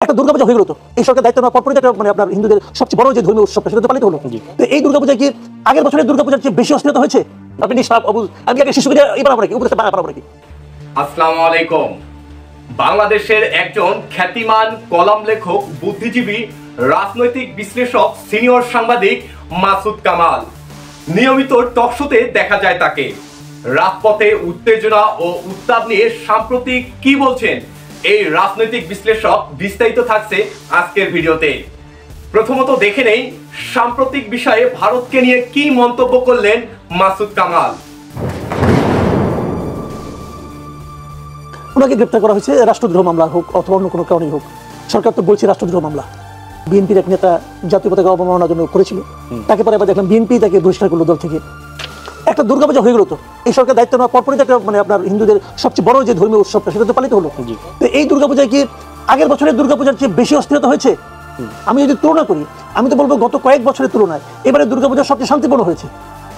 একটা দুর্গাপূজা হয়ে গেল তো এই সরকার দায়িত্ব নেওয়ার পরপরই একটা মানে আপনার হিন্দুদের সবচেয়ে বড় যে ধর্মীয় উৎসবটা সেটা তো পালিত হলো। তো এই দুর্গাপূজায় কি আগের বছরের দুর্গাপূজার চেয়ে বেশি অস্থিরতা হয়েছে? আপনি নিষ্পাপ অবুঝ আমি আগে শিশুকে এবার আমরা কি উপদেশটা বানাবো নাকি? আসসালামু আলাইকুম। বাংলাদেশের একজন খ্যাতিমান কলাম লেখক, বুদ্ধিজীবী, রাজনৈতিক বিশ্লেষক, সিনিয়র সাংবাদিক মাসুদ কামাল। নিয়মিত টকশোতে দেখা যায় তাকে। রাজপথে উত্তেজনা ও উত্তাপ নিয়ে সাম্প্রতিক কি বলছেন এই রাজনৈতিক বিশ্লেষক, বিস্তারিত থাকছে আজকের ভিডিওতে। প্রথমত দেখে নেই সাম্প্রতিক বিষয়ে ভারতকে নিয়ে কি মন্তব্য করলেন মাসুদ কামাল। ওনাকে গ্রেপ্তার করা হয়েছে রাষ্ট্রদ্রোহ মামলা হোক অথবা অন্য কোনো কারণেই হোক। সরকার তো বলছে রাষ্ট্রদ্রোহ মামলা। বিএনপির এক নেতা জাতীয় পতাকা অবমাননার জন্য করেছিল, তাকে পরে আবার দেখলাম বিএনপি তাকে বহিষ্কার করলো দল থেকে। একটা দুর্গাপূজা হয়ে গেল তো এই সরকার দায়িত্ব নেওয়ার পরপরই একটা মানে আপনার হিন্দুদের সবচেয়ে বড় যে ধর্মীয় উৎসবটা সেটা তো পালিত হলো। তো এই দুর্গাপূজায় কি আগের বছরের দুর্গাপূজার চেয়ে বেশি অস্থিরতা হয়েছে? আমি যদি তুলনা করি আমি তো বলবো গত কয়েক বছরের তুলনায় এবারে দুর্গাপূজা সবচেয়ে শান্তিপূর্ণ হয়েছে।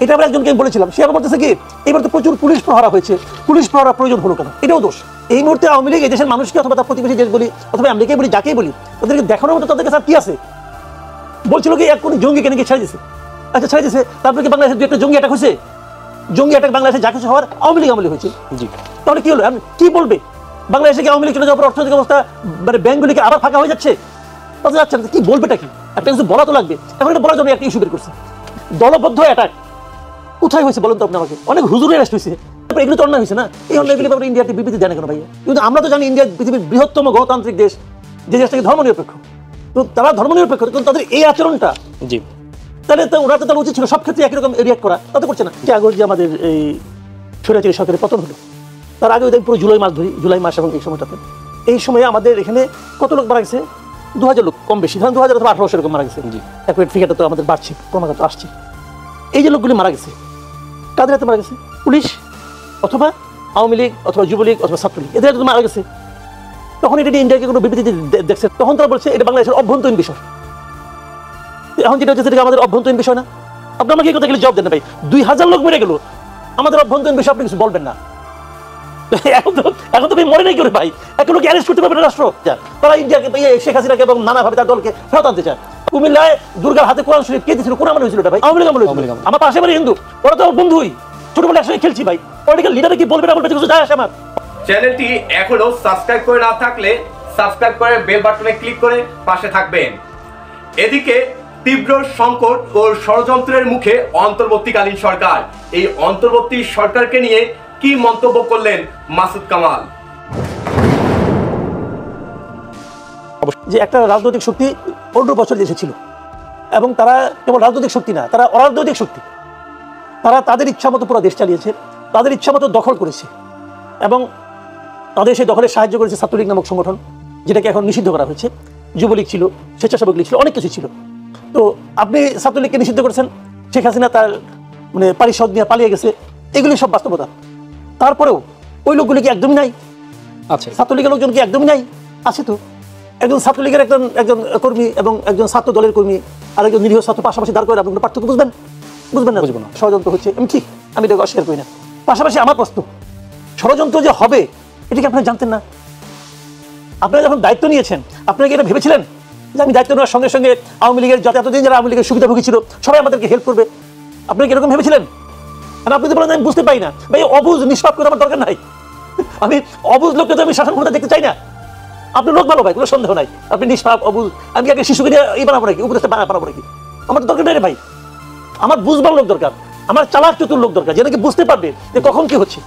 এটা আমরা একজনকে বলেছিলাম, সে আবার বলতেছে কি এবার তো প্রচুর পুলিশ প্রহারা হয়েছে, পুলিশ প্রহারা প্রয়োজন হলো কেন? এটাও দোষ। এই মুহূর্তে আওয়ামী লীগ এই দেশের মানুষকে অথবা তার প্রতিবেশী দেশ বলি অথবা আমেরিকাই বলি যাকেই বলি ওদেরকে দেখানোর মতো তাদের কাছে কি আছে? বলছিল কি এক কোন জঙ্গিকে নাকি ছেড়ে দিছে। আচ্ছা ছেড়ে দিছে, তারপরে কি বাংলাদেশে দু একটা জঙ্গি অ্যাটাক হয়েছে? জঙ্গি অ্যাটাক বাংলাদেশে যা কিছু হওয়ার আওয়ামী লীগ আমলে হয়েছে। তাহলে কি হলো? কি বলবে বাংলাদেশে কি আওয়ামী লীগ চলে যাওয়ার পর অর্থনৈতিক অবস্থা মানে ব্যাংকগুলিকে আবার ফাঁকা হয়ে যাচ্ছে? যাচ্ছে না, কি বলবেটা কি? একটা কিছু বলা তো লাগবে। এখন এটা বলার জন্য একটা ইস্যু বের করছে, দলবদ্ধ অ্যাটাক কোথায় হয়েছে বলেন তো আপনি আমাকে? অনেক হুজুরের অ্যারেস্ট হয়েছে, এগুলো তো অন্যায় হয়েছে না? এই অন্যায়গুলি ব্যাপারে ইন্ডিয়াতে বিবৃতি দেয় না কেন ভাই? কিন্তু আমরা তো জানি ইন্ডিয়া পৃথিবীর বৃহত্তম গণতান্ত্রিক দেশ, যে দেশটাকে ধর্মনিরপেক্ষ। তো তারা ধর্মনিরপেক্ষ কিন্তু তাদের এই আচরণটা তাহলে তো ওরা তো তার উচিত ছিল সব ক্ষেত্রে একই রকম রিয়াক্ট করা, তা তো করছে না। যে আগর যে আমাদের এই স্বৈরাচারী সরকারের পতন হলো তার আগে পুরো জুলাই মাস ধরি, জুলাই মাস এবং এই সময়টাতে এই সময়ে আমাদের এখানে কত লোক মারা গেছে? 2000 লোক, কম বেশি ধরেন 2000 অথবা 1800 এরকম মারা গেছে। অ্যাকুরেট ফিগারটা তো আমাদের বাড়ছে, ক্রমাগত আসছে। এই যে লোকগুলি মারা গেছে কাদের হাতে মারা গেছে? পুলিশ অথবা আওয়ামী লীগ অথবা যুবলীগ অথবা ছাত্রলীগ, এদের হাতে মারা গেছে। তখন এটা নিয়ে ইন্ডিয়াকে কোনো বিবৃতি দেখছে, তখন তারা বলছে এটা বাংলাদেশের অভ্যন্তরীণ বিষয়। এখন যেটা হচ্ছে সেটা আমাদের অভ্যন্তরীণ বিষয় না। আপনি আমাকে এই কথা জবাব দেন না ভাই। 2000 লোক মরে গেল, আমাদের অভ্যন্তরীণ বিষয় আপনি কিছু বলবেন না। এখন তো মরে নাই করে ভাই, এখন লোক অ্যারেস্ট করতে পারবে না রাষ্ট্র। তারা ইন্ডিয়াকে শেখ হাসিনাকে এবং নানাভাবে তার দলকে ফেরত আনতে চায়। কুমিল্লায় দুর্গার হাতে কোরআন শরীফ কে দিয়েছিল? কোন আমলে হয়েছিল এটা ভাই? আওয়ামী লীগ আমলে হয়েছিল। আমার পাশে বাড়ি হিন্দু, ওরা তো বন্ধুই, ছোটবেলা একসাথে খেলছি ভাই। পলিটিক্যাল লিডারে কি বলবে না বলবে কিছু যায় আসে আমার। চ্যানেলটি এখনো সাবস্ক্রাইব করে না থাকলে সাবস্ক্রাইব করে বেল বাটনে ক্লিক করে পাশে থাকবেন। এদিকে তীব্র সংকট ও ষড়যন্ত্রের মুখে অন্তর্বর্তীকালীন সরকার। এই অন্তর্বর্তী সরকারকে নিয়ে কি মন্তব্য করলেন মাসুদ কামাল? যে একটা রাজনৈতিক শক্তি 15 বছর দেশে ছিল এবং তারা কেবল রাজনৈতিক শক্তি না, তারা অরাজনৈতিক শক্তি। তারা তাদের ইচ্ছা মতো পুরো দেশ চালিয়েছে, তাদের ইচ্ছা মতো দখল করেছে এবং তাদের সেই দখলে সাহায্য করেছে ছাত্রলীগ নামক সংগঠন, যেটাকে এখন নিষিদ্ধ করা হয়েছে। যুবলীগ ছিল, স্বেচ্ছাসেবক লীগ ছিল, অনেক কিছু ছিল। তো আপনি ছাত্রলীগকে নিষিদ্ধ করেছেন, শেখ হাসিনা তার মানে পারিষদ নিয়ে পালিয়ে গেছে, এগুলি সব বাস্তবতা। তারপরেও ওই লোকগুলি কি একদমই নাই? আচ্ছা, ছাত্রলীগের লোকজন কি একদমই নাই? আছে তো। একজন ছাত্রলীগের একজন কর্মী এবং একজন ছাত্র দলের কর্মী আর একজন নিরীহ ছাত্র পাশাপাশি দাঁড় করে আপনি পার্থক্য বুঝবেন না? বুঝবেন না। ষড়যন্ত্র হচ্ছে, আমি ঠিক, আমি এটাকে অস্বীকার করি না। পাশাপাশি আমার প্রশ্ন, ষড়যন্ত্র যে হবে এটা কি আপনারা জানতেন না? আপনারা যখন দায়িত্ব নিয়েছেন আপনারা কি এটা ভেবেছিলেন যে আমি দায়িত্ব নেওয়ার সঙ্গে সঙ্গে আওয়ামী লীগের যাতে এতদিন যারা আওয়ামী লীগের সুবিধাভোগী ছিল সবাই আমাদেরকে হেল্প করবে? আপনারা কি এরকম ভেবেছিলেন? আর আপনি তো বলেন আমি বুঝতে পাই না ভাই। অবুঝ নিষ্পাপ করে আমার দরকার নাই। আমি অবুঝ লোককে তো আমি শাসন ক্ষমতা দেখতে চাই না। আপনি লোক ভালো ভাই, কোনো সন্দেহ নাই। আপনি নিষ্পাপ অবুঝ, আমি আগে শিশুকে দিয়ে এই বানাবো নাকি, উপদেশটা বানাবো নাকি? আমার তো দরকার নেই রে ভাই। আমার বুঝবার লোক দরকার, আমার চালাক চতুর লোক দরকার, যে নাকি বুঝতে পারবে যে কখন কি হচ্ছে।